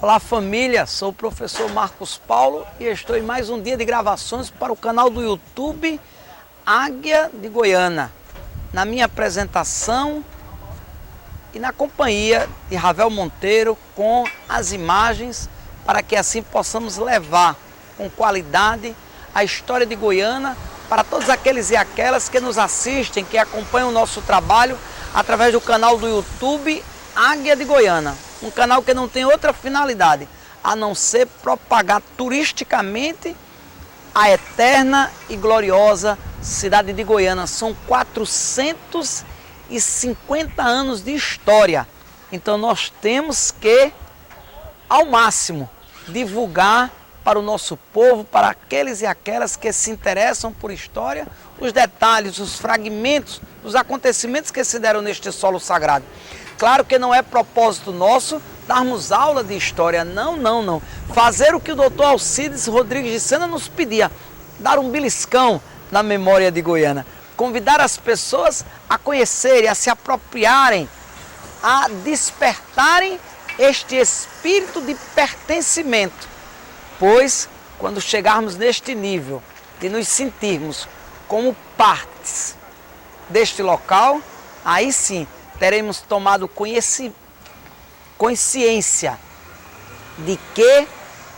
Olá família, sou o professor Marcos Paulo e estou em mais um dia de gravações para o canal do YouTube Águia de Goiânia. Na minha apresentação e na companhia de Ravel Monteiro com as imagens para que assim possamos levar com qualidade a história de Goiânia para todos aqueles e aquelas que nos assistem, que acompanham o nosso trabalho através do canal do YouTube Águia de Goiânia. Um canal que não tem outra finalidade a não ser propagar turisticamente a eterna e gloriosa cidade de Goiânia. São 450 anos de história. Então nós temos que, ao máximo, divulgar para o nosso povo, para aqueles e aquelas que se interessam por história, os detalhes, os fragmentos, os acontecimentos que se deram neste solo sagrado. Claro que não é propósito nosso darmos aula de história, não. Fazer o que o doutor Alcides Rodrigues de Sena nos pedia, dar um beliscão na memória de Goiânia. Convidar as pessoas a conhecerem, a se apropriarem, a despertarem este espírito de pertencimento. Pois, quando chegarmos neste nível de nos sentirmos como partes deste local, aí sim teremos tomado consciência de que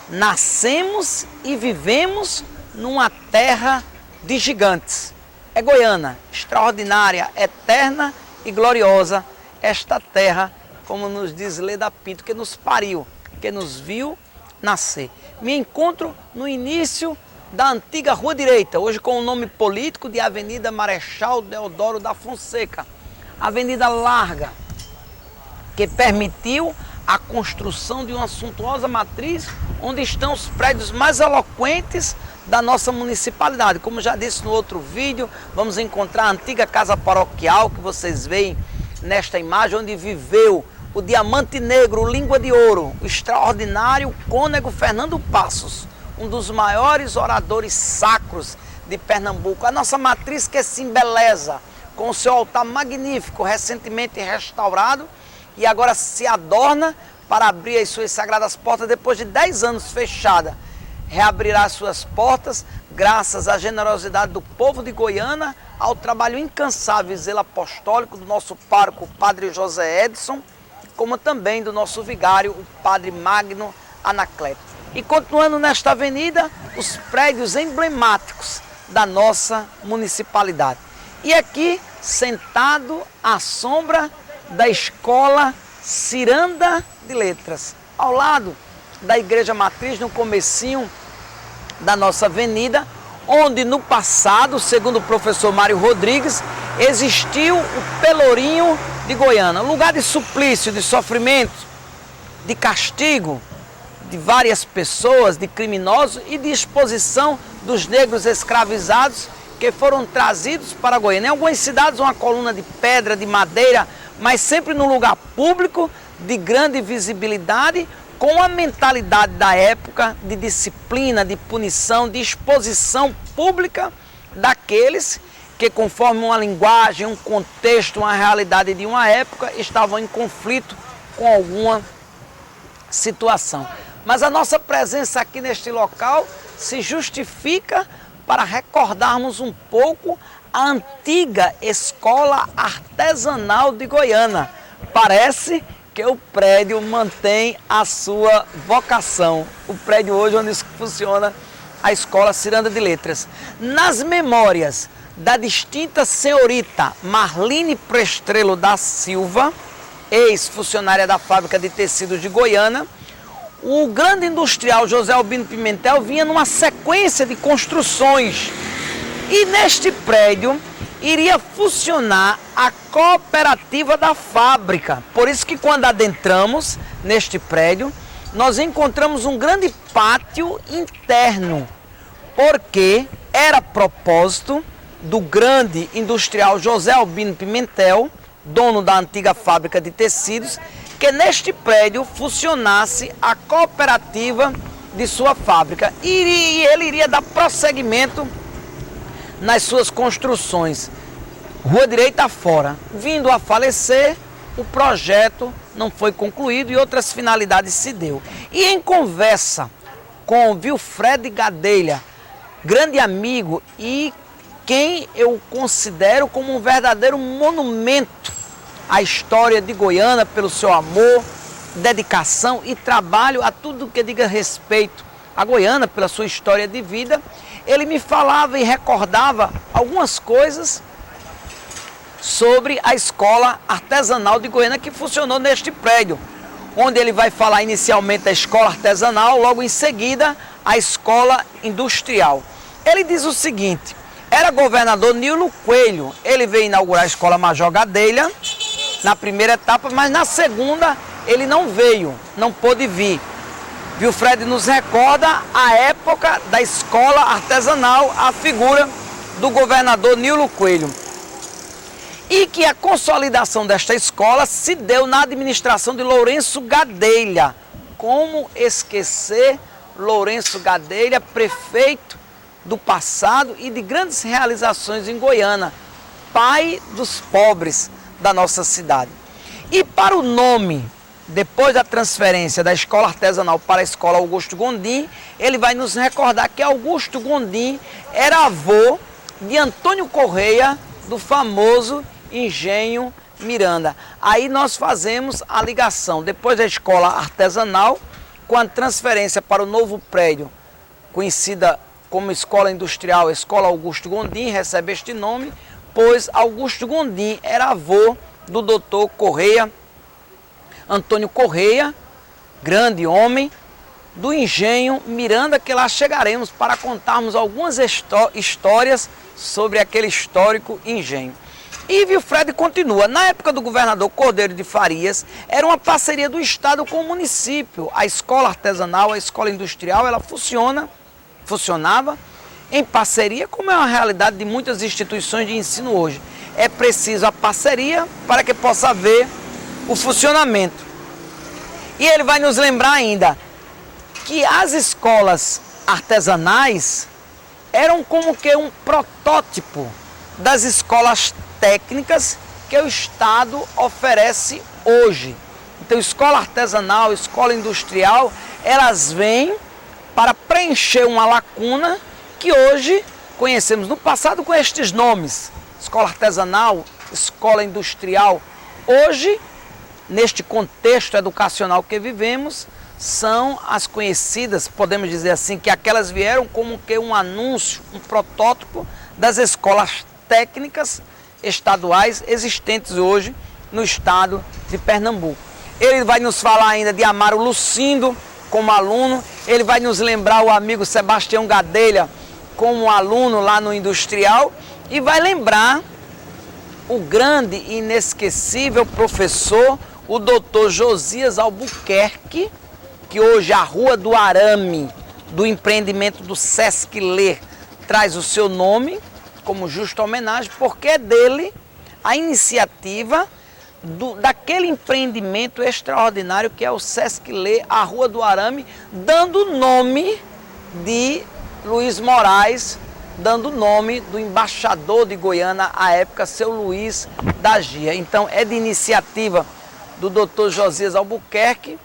nascemos e vivemos numa terra de gigantes. É Goiânia, extraordinária, eterna e gloriosa, esta terra, como nos diz Leda Pinto, que nos pariu, que nos viu nascer. Me encontro no início da antiga Rua Direita, hoje com o nome político de Avenida Marechal Deodoro da Fonseca. Avenida larga, que permitiu a construção de uma suntuosa matriz, onde estão os prédios mais eloquentes da nossa municipalidade. Como já disse no outro vídeo, vamos encontrar a antiga casa paroquial, que vocês veem nesta imagem, onde viveu o Diamante Negro, o Língua de Ouro, o extraordinário cônego Fernando Passos, um dos maiores oradores sacros de Pernambuco. A nossa matriz que se embeleza com o seu altar magnífico, recentemente restaurado, e agora se adorna para abrir as suas sagradas portas depois de 10 anos fechada. Reabrirá as suas portas graças à generosidade do povo de Goiânia, ao trabalho incansável e zelo apostólico do nosso pároco, o Padre José Edson, como também do nosso vigário, o Padre Magno Anacleto. E continuando nesta avenida, os prédios emblemáticos da nossa municipalidade. E aqui, sentado à sombra da Escola Ciranda de Letras, ao lado da Igreja Matriz, no comecinho da nossa avenida, onde no passado, segundo o professor Mário Rodrigues, existiu o Pelourinho de Goiânia, lugar de suplício, de sofrimento, de castigo de várias pessoas, de criminosos e de exposição dos negros escravizados que foram trazidos para Goiânia. Em algumas cidades uma coluna de pedra, de madeira, mas sempre num lugar público, de grande visibilidade, com a mentalidade da época de disciplina, de punição, de exposição pública daqueles que, conforme uma linguagem, um contexto, uma realidade de uma época, estavam em conflito com alguma situação. Mas a nossa presença aqui neste local se justifica para recordarmos um pouco a antiga Escola Artesanal de Goiânia. Parece que o prédio mantém a sua vocação. O prédio hoje onde funciona a Escola Ciranda de Letras. Nas memórias da distinta senhorita Marline Prestrelo da Silva, ex-funcionária da Fábrica de Tecidos de Goiânia, o grande industrial José Albino Pimentel vinha numa sequência de construções. E neste prédio iria funcionar a cooperativa da fábrica. Por isso que quando adentramos neste prédio, nós encontramos um grande pátio interno, porque era propósito do grande industrial José Albino Pimentel, dono da antiga fábrica de tecidos, que neste prédio funcionasse a cooperativa de sua fábrica. E ele iria dar prosseguimento nas suas construções, Rua Direita fora. Vindo a falecer, o projeto não foi concluído e outras finalidades se deu. E em conversa com Wilfred Gadelha, grande amigo e quem eu considero como um verdadeiro monumento à história de Goiânia pelo seu amor, dedicação e trabalho a tudo que diga respeito a Goiânia pela sua história de vida, ele me falava e recordava algumas coisas sobre a Escola Artesanal de Goiânia que funcionou neste prédio, onde ele vai falar inicialmente da Escola Artesanal, logo em seguida a Escola Industrial. Ele diz o seguinte: era governador Nilo Coelho, ele veio inaugurar a Escola Major Gadelha na primeira etapa, mas na segunda ele não veio, não pôde vir. Wilfred nos recorda a época da Escola Artesanal, a figura do governador Nilo Coelho. E que a consolidação desta escola se deu na administração de Lourenço Gadelha. Como esquecer Lourenço Gadelha, prefeito do passado e de grandes realizações em Goiânia, pai dos pobres da nossa cidade. E para o nome, depois da transferência da Escola Artesanal para a Escola Augusto Gondim, ele vai nos recordar que Augusto Gondim era avô de Antônio Correia, do famoso Engenho Miranda. Aí nós fazemos a ligação, depois da Escola Artesanal, com a transferência para o novo prédio, conhecida como Escola Industrial, Escola Augusto Gondim, recebe este nome, pois Augusto Gondim era avô do doutor Correia, Antônio Correia, grande homem, do Engenho Miranda, que lá chegaremos para contarmos algumas histórias sobre aquele histórico engenho. E Wilfred continua: na época do governador Cordeiro de Farias, era uma parceria do Estado com o município. A escola artesanal, a escola industrial, ela funcionava em parceria, como é uma realidade de muitas instituições de ensino hoje. É preciso a parceria para que possa haver o funcionamento. E ele vai nos lembrar ainda que as escolas artesanais eram como que um protótipo das escolas técnicas que o Estado oferece hoje. Então, escola artesanal, escola industrial, elas vêm para preencher uma lacuna que hoje conhecemos no passado com estes nomes: escola artesanal, escola industrial. Hoje, neste contexto educacional que vivemos, são as conhecidas, podemos dizer assim, que aquelas vieram como que um anúncio, um protótipo das escolas técnicas estaduais existentes hoje no estado de Pernambuco. Ele vai nos falar ainda de Amaro Lucindo como aluno, ele vai nos lembrar o amigo Sebastião Gadelha como aluno lá no Industrial e vai lembrar o grande e inesquecível professor, o doutor Josias Albuquerque, que hoje a Rua do Arame, do empreendimento do Sesc Ler, traz o seu nome como justa homenagem, porque é dele a iniciativa daquele empreendimento extraordinário que é o Sesc Ler, a Rua do Arame, dando o nome de Luiz Moraes, dando o nome do embaixador de Goiânia à época, seu Luiz da Gia. Então é de iniciativa do Dr. Josias Albuquerque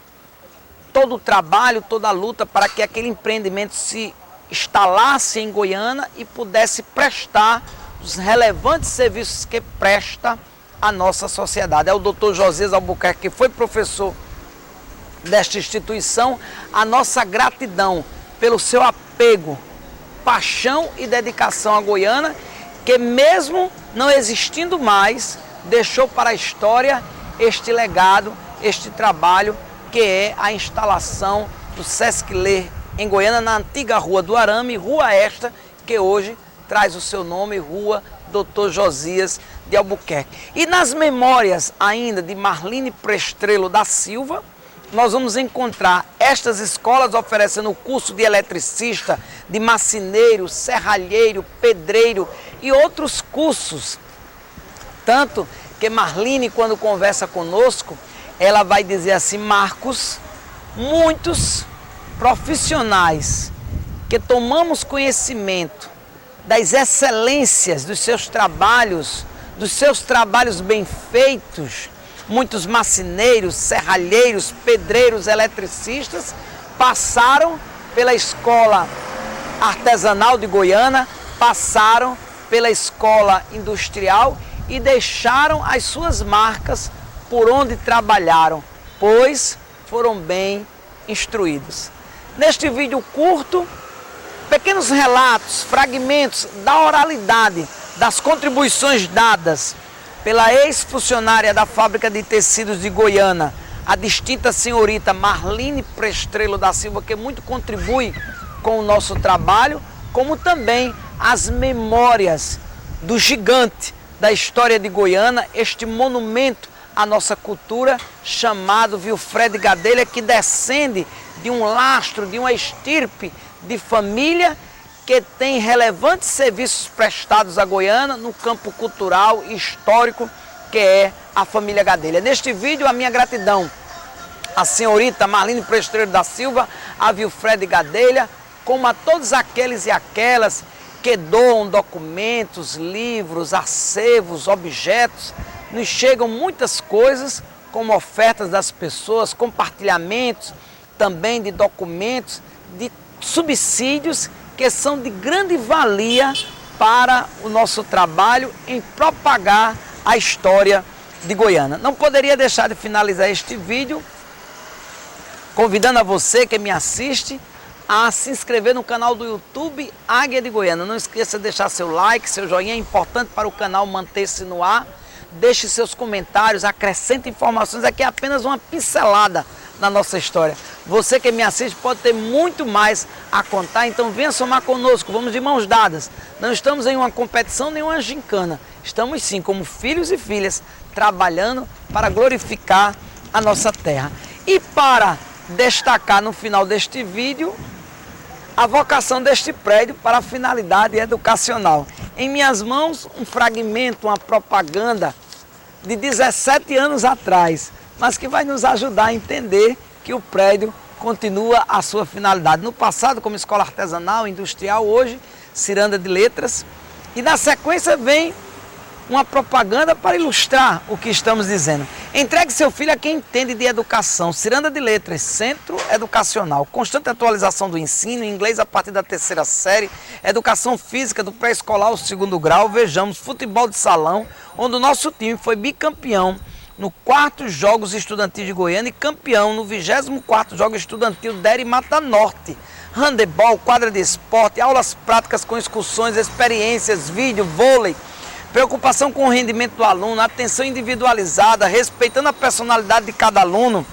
todo o trabalho, toda a luta para que aquele empreendimento se instalasse em Goiânia e pudesse prestar os relevantes serviços que presta à nossa sociedade. É o Dr. Josias Albuquerque, que foi professor desta instituição, a nossa gratidão pelo seu apego, paixão e dedicação à Goiânia, que mesmo não existindo mais, deixou para a história este legado, este trabalho, que é a instalação do Sesc Ler em Goiânia, na antiga Rua do Arame, rua esta que hoje traz o seu nome, Rua Dr. Josias de Albuquerque. E nas memórias ainda de Marline Prestrelo da Silva, nós vamos encontrar estas escolas oferecendo o curso de eletricista, de marceneiro, serralheiro, pedreiro e outros cursos. Tanto que Marline, quando conversa conosco, ela vai dizer assim: Marcos, muitos profissionais que tomamos conhecimento das excelências dos seus trabalhos bem feitos, Muitos marceneiros, serralheiros, pedreiros, eletricistas passaram pela Escola Artesanal de Goiânia, passaram pela Escola Industrial e deixaram as suas marcas por onde trabalharam, pois foram bem instruídos. Neste vídeo curto, pequenos relatos, fragmentos da oralidade das contribuições dadas pela ex-funcionária da Fábrica de Tecidos de Goiânia, a distinta senhorita Marline Prestrelo da Silva, que muito contribui com o nosso trabalho, como também as memórias do gigante da história de Goiânia, este monumento à nossa cultura, chamado Wilfred Gadelha, que descende de um lastro, de uma estirpe de família que tem relevantes serviços prestados a Goiânia no campo cultural e histórico, que é a família Gadelha. Neste vídeo, a minha gratidão à senhorita Marline Prestrelo da Silva, a Wilfred Gadelha, como a todos aqueles e aquelas que doam documentos, livros, acervos, objetos. Nos chegam muitas coisas, como ofertas das pessoas, compartilhamentos também de documentos, de subsídios que são de grande valia para o nosso trabalho em propagar a história de Goiânia. Não poderia deixar de finalizar este vídeo convidando a você que me assiste a se inscrever no canal do YouTube Águia de Goiânia. Não esqueça de deixar seu like, seu joinha, é importante para o canal manter-se no ar. Deixe seus comentários, acrescente informações, aqui é apenas uma pincelada na nossa história. Você que me assiste pode ter muito mais a contar, então venha somar conosco, vamos de mãos dadas. Não estamos em uma competição nem uma gincana, estamos sim como filhos e filhas trabalhando para glorificar a nossa terra. E para destacar no final deste vídeo a vocação deste prédio para a finalidade educacional. Em minhas mãos um fragmento, uma propaganda de 17 anos atrás, mas que vai nos ajudar a entender que o prédio continua a sua finalidade. No passado, como escola artesanal, industrial, hoje, Ciranda de Letras. E na sequência vem uma propaganda para ilustrar o que estamos dizendo. Entregue seu filho a quem entende de educação. Ciranda de Letras, Centro Educacional. Constante atualização do ensino, inglês a partir da 3ª série, educação física do pré-escolar ao 2º grau. Vejamos, futebol de salão, onde o nosso time foi bicampeão no 4º Jogos Estudantis de Goiânia e campeão no 24º Jogo Estudantil Dere Mata Norte. Handebol, quadra de esporte, aulas práticas com excursões, experiências, vídeo, vôlei. Preocupação com o rendimento do aluno, atenção individualizada, respeitando a personalidade de cada aluno,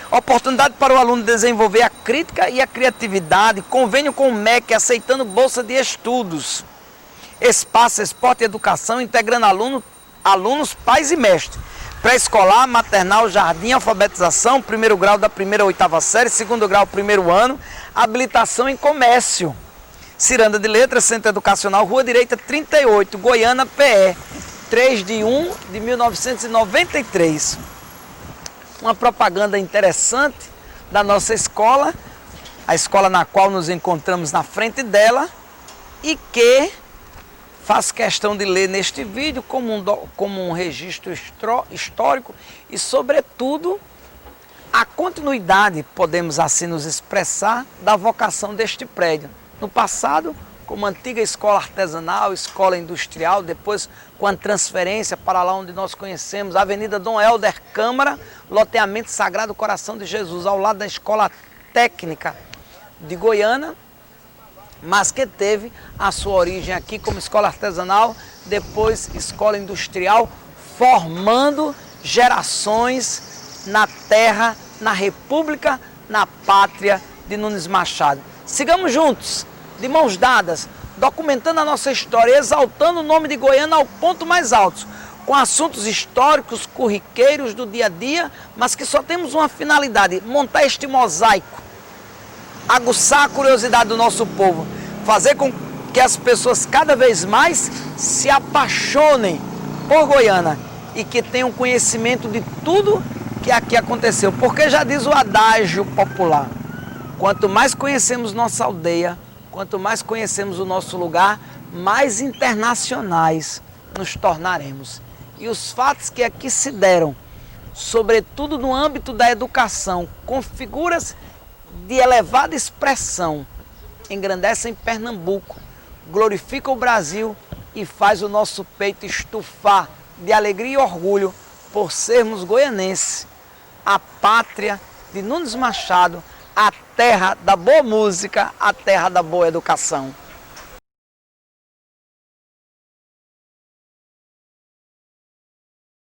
oportunidade para o aluno desenvolver a crítica e a criatividade, convênio com o MEC, aceitando bolsa de estudos, espaço, esporte e educação, integrando alunos, pais e mestres, pré-escolar, maternal, jardim, alfabetização, 1º grau da 1ª a 8ª série, 2º grau, 1º ano, habilitação em comércio. Ciranda de Letras, Centro Educacional, Rua Direita 38, Goiânia, PE, 3/1/1993. Uma propaganda interessante da nossa escola, a escola na qual nos encontramos na frente dela e que faço questão de ler neste vídeo como um registro histórico e, sobretudo, a continuidade, podemos assim nos expressar, da vocação deste prédio. No passado, como antiga escola artesanal, escola industrial, depois com a transferência para lá onde nós conhecemos, a Avenida Dom Helder Câmara, loteamento Sagrado Coração de Jesus, ao lado da Escola Técnica de Goiânia, mas que teve a sua origem aqui como escola artesanal, depois escola industrial, formando gerações na terra, na república, na pátria de Nunes Machado. Sigamos juntos, de mãos dadas, documentando a nossa história, exaltando o nome de Goiânia ao ponto mais alto, com assuntos históricos, corriqueiros do dia a dia, mas que só temos uma finalidade: montar este mosaico, aguçar a curiosidade do nosso povo, fazer com que as pessoas cada vez mais se apaixonem por Goiânia e que tenham conhecimento de tudo que aqui aconteceu. Porque já diz o adágio popular: quanto mais conhecemos nossa aldeia, quanto mais conhecemos o nosso lugar, mais internacionais nos tornaremos. E os fatos que aqui se deram sobretudo no âmbito da educação, com figuras de elevada expressão, engrandecem Pernambuco, glorifica o Brasil e faz o nosso peito estufar de alegria e orgulho por sermos goianenses, a pátria de Nunes Machado, a terra da boa música, a terra da boa educação.